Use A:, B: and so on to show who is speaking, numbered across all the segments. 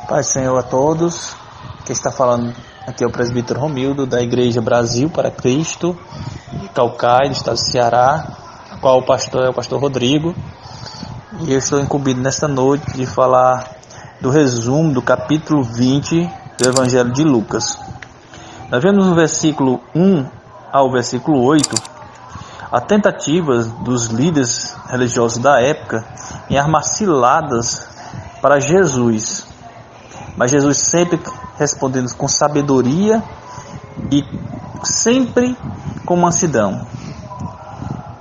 A: Paz do Senhor a todos. Quem está falando aqui é o presbítero Romildo, da Igreja Brasil para Cristo, de Caucaia, do estado do Ceará, a qual o pastor é o pastor Rodrigo. E eu estou incumbido nesta noite de falar do resumo do capítulo 20 do Evangelho de Lucas. Nós vemos no versículo 1 ao versículo 8 a tentativa dos líderes religiosos da época em armar ciladas para Jesus. Mas Jesus sempre respondendo com sabedoria e sempre com mansidão.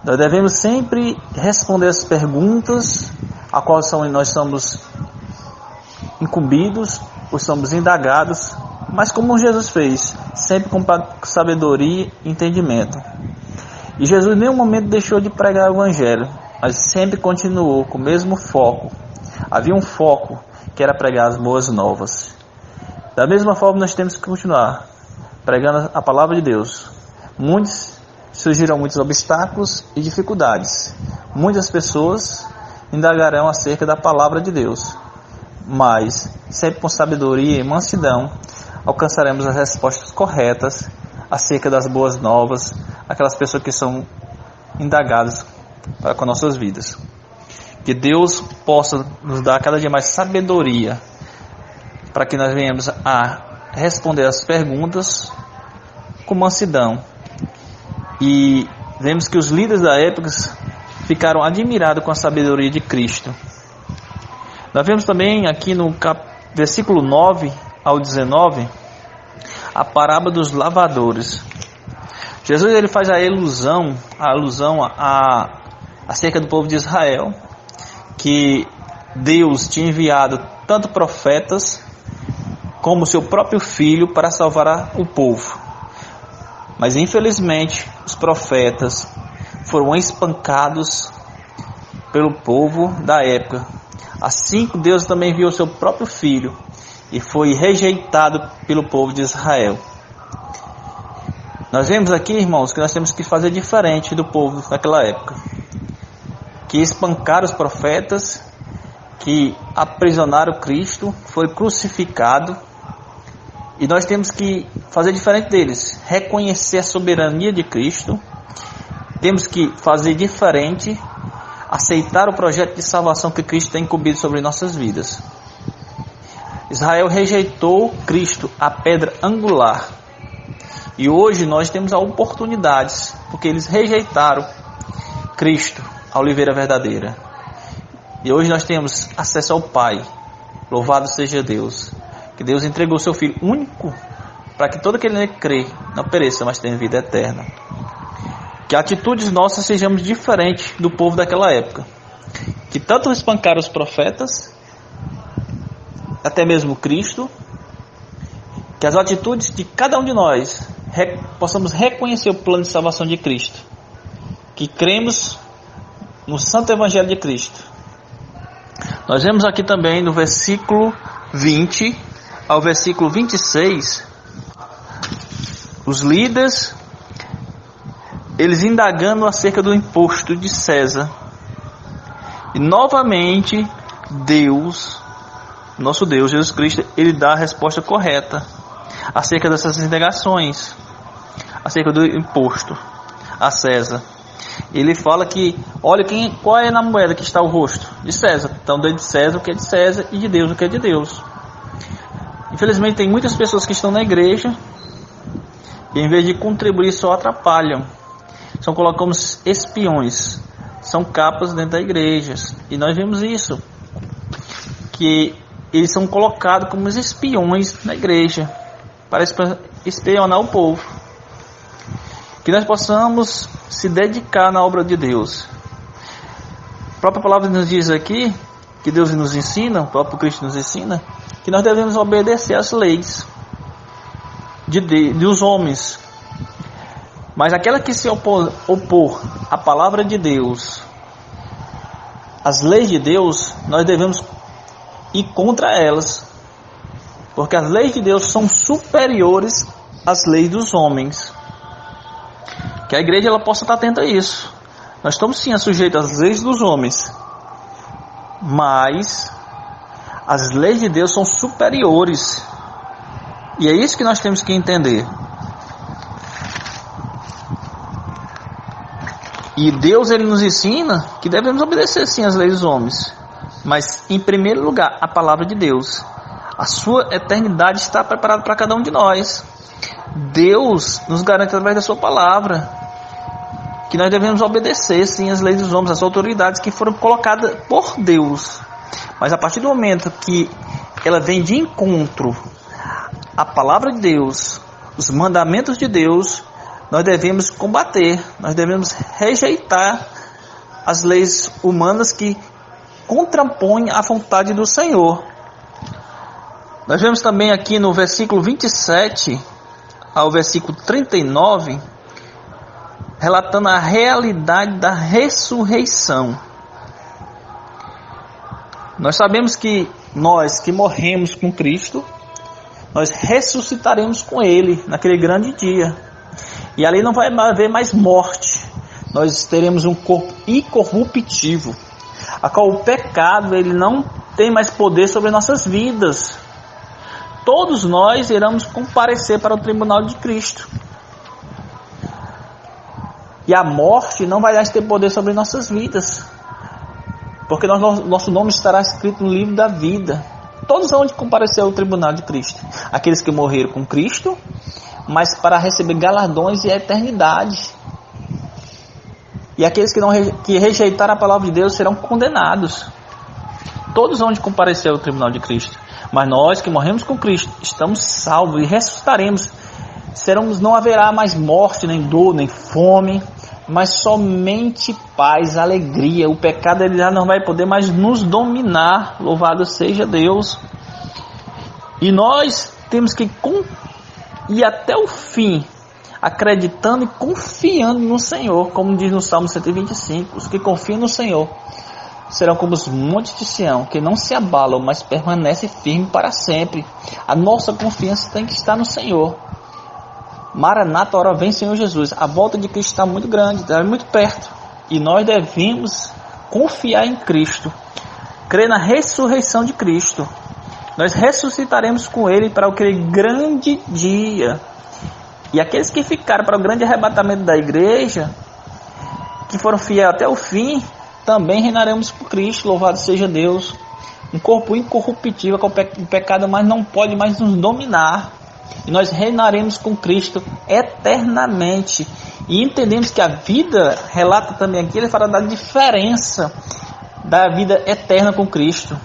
A: Nós devemos sempre responder as perguntas a quais nós somos incumbidos ou somos indagados, mas como Jesus fez, sempre com sabedoria e entendimento. E Jesus em nenhum momento deixou de pregar o Evangelho, mas sempre continuou com o mesmo foco. Havia um foco que era pregar as boas novas. Da mesma forma, nós temos que continuar pregando a palavra de Deus. Surgirão muitos obstáculos e dificuldades. Muitas pessoas indagarão acerca da palavra de Deus. Mas, sempre com sabedoria e mansidão, alcançaremos as respostas corretas acerca das boas novas, aquelas pessoas que são indagadas para com nossas vidas. Que Deus possa nos dar cada dia mais sabedoria para que nós venhamos a responder as perguntas com mansidão. E vemos que os líderes da época ficaram admirados com a sabedoria de Cristo. Nós vemos também aqui no versículo 9 ao 19 a parábola dos lavadores. Jesus ele faz a alusão acerca do povo de Israel, que Deus tinha enviado tanto profetas como seu próprio filho para salvar o povo. Mas infelizmente os profetas foram espancados pelo povo da época. Assim Deus também enviou seu próprio filho e foi rejeitado pelo povo de Israel. Nós vemos aqui, irmãos, que nós temos que fazer diferente do povo daquela época, que espancaram os profetas, que aprisionaram Cristo, foi crucificado. E nós temos que fazer diferente deles, reconhecer a soberania de Cristo. Temos que fazer diferente, aceitar o projeto de salvação que Cristo tem incumbido sobre nossas vidas. Israel rejeitou Cristo, a pedra angular. E hoje nós temos a oportunidade, porque eles rejeitaram Cristo, a oliveira verdadeira. E hoje nós temos acesso ao Pai. Louvado seja Deus. Que Deus entregou seu Filho único para que todo aquele que crê não pereça, mas tenha vida eterna. Que atitudes nossas sejamos diferentes do povo daquela época, que tanto espancaram os profetas, até mesmo Cristo. Que as atitudes de cada um de nós possamos reconhecer o plano de salvação de Cristo, que cremos no Santo Evangelho de Cristo. Nós vemos aqui também no versículo 20 ao versículo 26, os líderes, eles indagando acerca do imposto de César. E novamente, Deus, nosso Deus, Jesus Cristo, ele dá a resposta correta acerca dessas indagações, acerca do imposto a César. Ele fala que, olha, qual é na moeda que está o rosto? De César. Então, de César o que é de César e de Deus o que é de Deus. Infelizmente, tem muitas pessoas que estão na igreja e, em vez de contribuir, só atrapalham. São colocados espiões, são capas dentro da igreja. E nós vemos isso, que eles são colocados como espiões na igreja, para espionar o povo. Que nós possamos se dedicar na obra de Deus. A própria palavra nos diz aqui, que Deus nos ensina, o próprio Cristo nos ensina, que nós devemos obedecer às leis dos homens. Mas aquela que se opor à palavra de Deus, às leis de Deus, nós devemos ir contra elas. Porque as leis de Deus são superiores às leis dos homens. Que a igreja ela possa estar atenta a isso. Nós estamos sim sujeitos às leis dos homens, mas As leis de Deus são superiores. E é isso que nós temos que entender. E Deus, ele nos ensina que devemos obedecer sim às leis dos homens. Mas, em primeiro lugar, a palavra de Deus. A sua eternidade está preparada para cada um de nós. Deus nos garante através da sua palavra que nós devemos obedecer sim às leis dos homens, às autoridades que foram colocadas por Deus. Mas a partir do momento que ela vem de encontro à palavra de Deus, os mandamentos de Deus, nós devemos combater, nós devemos rejeitar as leis humanas que contrapõem a vontade do Senhor. Nós vemos também aqui no versículo 27 ao versículo 39, relatando a realidade da ressurreição. Nós sabemos que nós que morremos com Cristo, nós ressuscitaremos com Ele naquele grande dia. E ali não vai haver mais morte. Nós teremos um corpo incorruptível, a qual o pecado ele não tem mais poder sobre nossas vidas. Todos nós iremos comparecer para o tribunal de Cristo. E a morte não vai mais ter poder sobre nossas vidas, porque nosso nome estará escrito no livro da vida. Todos vão comparecer ao tribunal de Cristo. Aqueles que morreram com Cristo, mas para receber galardões e a eternidade. E aqueles que rejeitaram a palavra de Deus serão condenados. Todos vão comparecer ao tribunal de Cristo. Mas nós que morremos com Cristo, estamos salvos e ressuscitaremos. Não haverá mais morte, nem dor, nem fome, mas somente paz, alegria. O pecado ele já não vai poder mais nos dominar. Louvado seja Deus. E nós temos que ir até o fim, acreditando e confiando no Senhor, como diz no Salmo 125, os que confiam no Senhor serão como os montes de Sião, que não se abalam, mas permanecem firmes para sempre. A nossa confiança tem que estar no Senhor. Maranata, ora vem Senhor Jesus. A volta de Cristo está muito grande, está muito perto, e nós devemos confiar em Cristo, crer na ressurreição de Cristo. Nós ressuscitaremos com Ele para aquele grande dia. E aqueles que ficaram para o grande arrebatamento da igreja, que foram fiéis até o fim, também reinaremos por Cristo. Louvado seja Deus. Um corpo incorruptível, com o pecado mais não pode mais nos dominar. E nós reinaremos com Cristo eternamente. E entendemos que a vida, relata também aqui, ele fala da diferença da vida eterna com Cristo.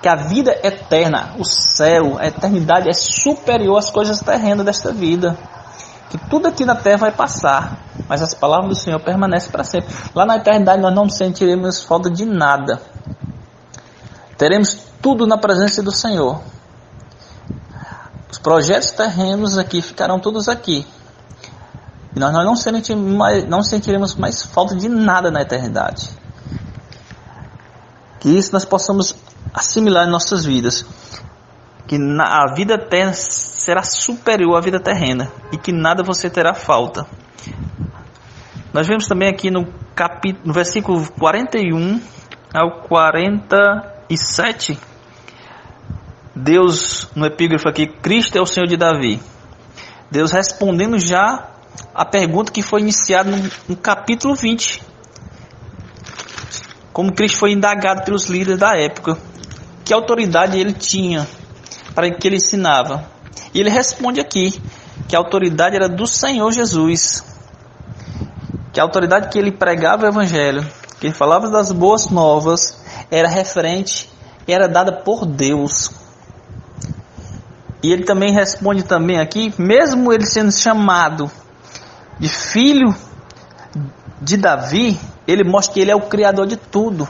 A: Que a vida eterna, o céu, a eternidade é superior às coisas terrenas desta vida. Que tudo aqui na terra vai passar, mas as palavras do Senhor permanecem para sempre. Lá na eternidade nós não sentiremos falta de nada. Teremos tudo na presença do Senhor. Os projetos terrenos aqui ficarão todos aqui. E nós não sentiremos mais falta de nada na eternidade. Que isso nós possamos assimilar em nossas vidas, que a vida eterna será superior à vida terrena e que nada você terá falta. Nós vemos também aqui no versículo 41 ao 47, Deus, no epígrafo aqui, Cristo é o Senhor de Davi. Deus respondendo já a pergunta que foi iniciada no capítulo 20, como Cristo foi indagado pelos líderes da época, que autoridade ele tinha para que ele ensinava. E ele responde aqui que a autoridade era do Senhor Jesus, que a autoridade que ele pregava o evangelho, que ele falava das boas novas, era referente e era dada por Deus. E ele também responde também aqui, mesmo ele sendo chamado de filho de Davi, ele mostra que ele é o criador de tudo,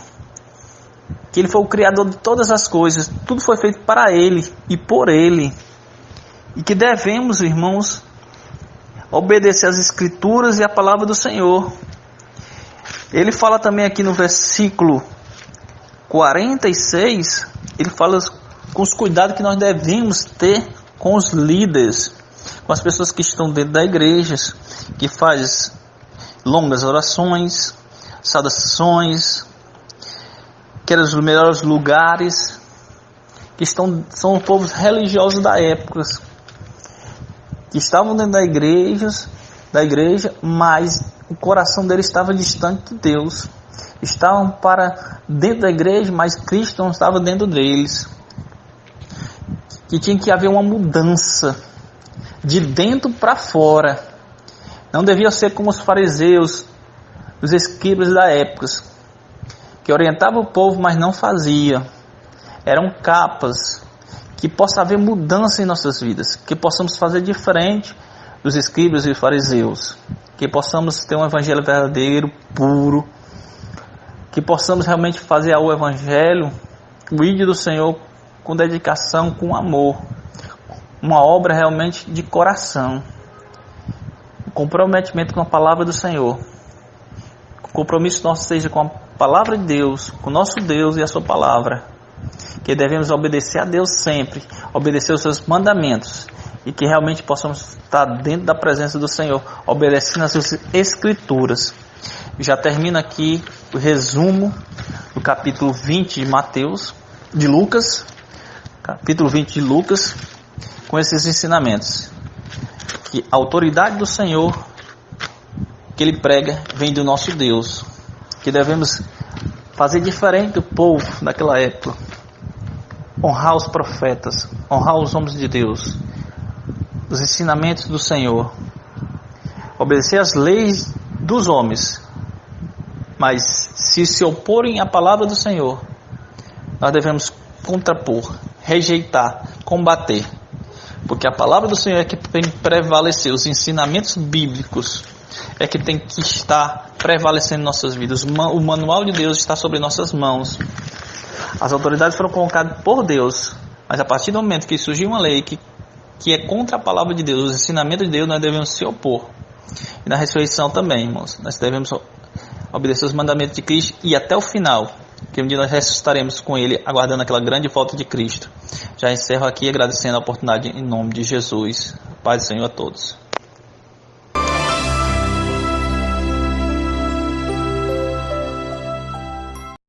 A: que ele foi o criador de todas as coisas, tudo foi feito para ele e por ele, e que devemos, irmãos, obedecer às escrituras e à palavra do Senhor. Ele fala também aqui no versículo 46, ele fala com os cuidados que nós devemos ter com os líderes, com as pessoas que estão dentro da igreja, que faz longas orações, saudações, que eram os melhores lugares, são povos religiosos da época, que estavam dentro da igreja, mas o coração deles estava distante de Deus. Estavam para dentro da igreja, mas Cristo não estava dentro deles. Que tinha que haver uma mudança de dentro para fora. Não devia ser como os fariseus, os escribas da época, que orientavam o povo, mas não fazia. Eram capas. Que possa haver mudança em nossas vidas, que possamos fazer diferente dos escribas e fariseus, que possamos ter um evangelho verdadeiro, puro, que possamos realmente fazer o evangelho, o ídolo do Senhor, com dedicação, com amor, uma obra realmente de coração, um comprometimento com a palavra do Senhor. O compromisso nosso seja com a palavra de Deus, com o nosso Deus e a sua palavra, que devemos obedecer a Deus sempre, obedecer os seus mandamentos, e que realmente possamos estar dentro da presença do Senhor, obedecendo as suas escrituras. Já termina aqui o resumo do capítulo 20 de Lucas, capítulo 20 de Lucas, com esses ensinamentos. Que a autoridade do Senhor que Ele prega vem do nosso Deus, que devemos fazer diferente do povo daquela época, honrar os profetas, honrar os homens de Deus, os ensinamentos do Senhor, obedecer às leis dos homens, mas se oporem à palavra do Senhor, nós devemos contrapor, rejeitar, combater, porque a palavra do Senhor é que tem que prevalecer, os ensinamentos bíblicos é que tem que estar prevalecendo em nossas vidas. O manual de Deus está sobre nossas mãos. As autoridades foram colocadas por Deus, mas a partir do momento que surgiu uma lei que é contra a palavra de Deus, os ensinamentos de Deus, nós devemos se opor. E na ressurreição também, irmãos, nós devemos obedecer os mandamentos de Cristo e até o final, que um dia nós ressuscitaremos com Ele, aguardando aquela grande volta de Cristo. Já encerro aqui agradecendo a oportunidade em nome de Jesus. Paz do Senhor a todos.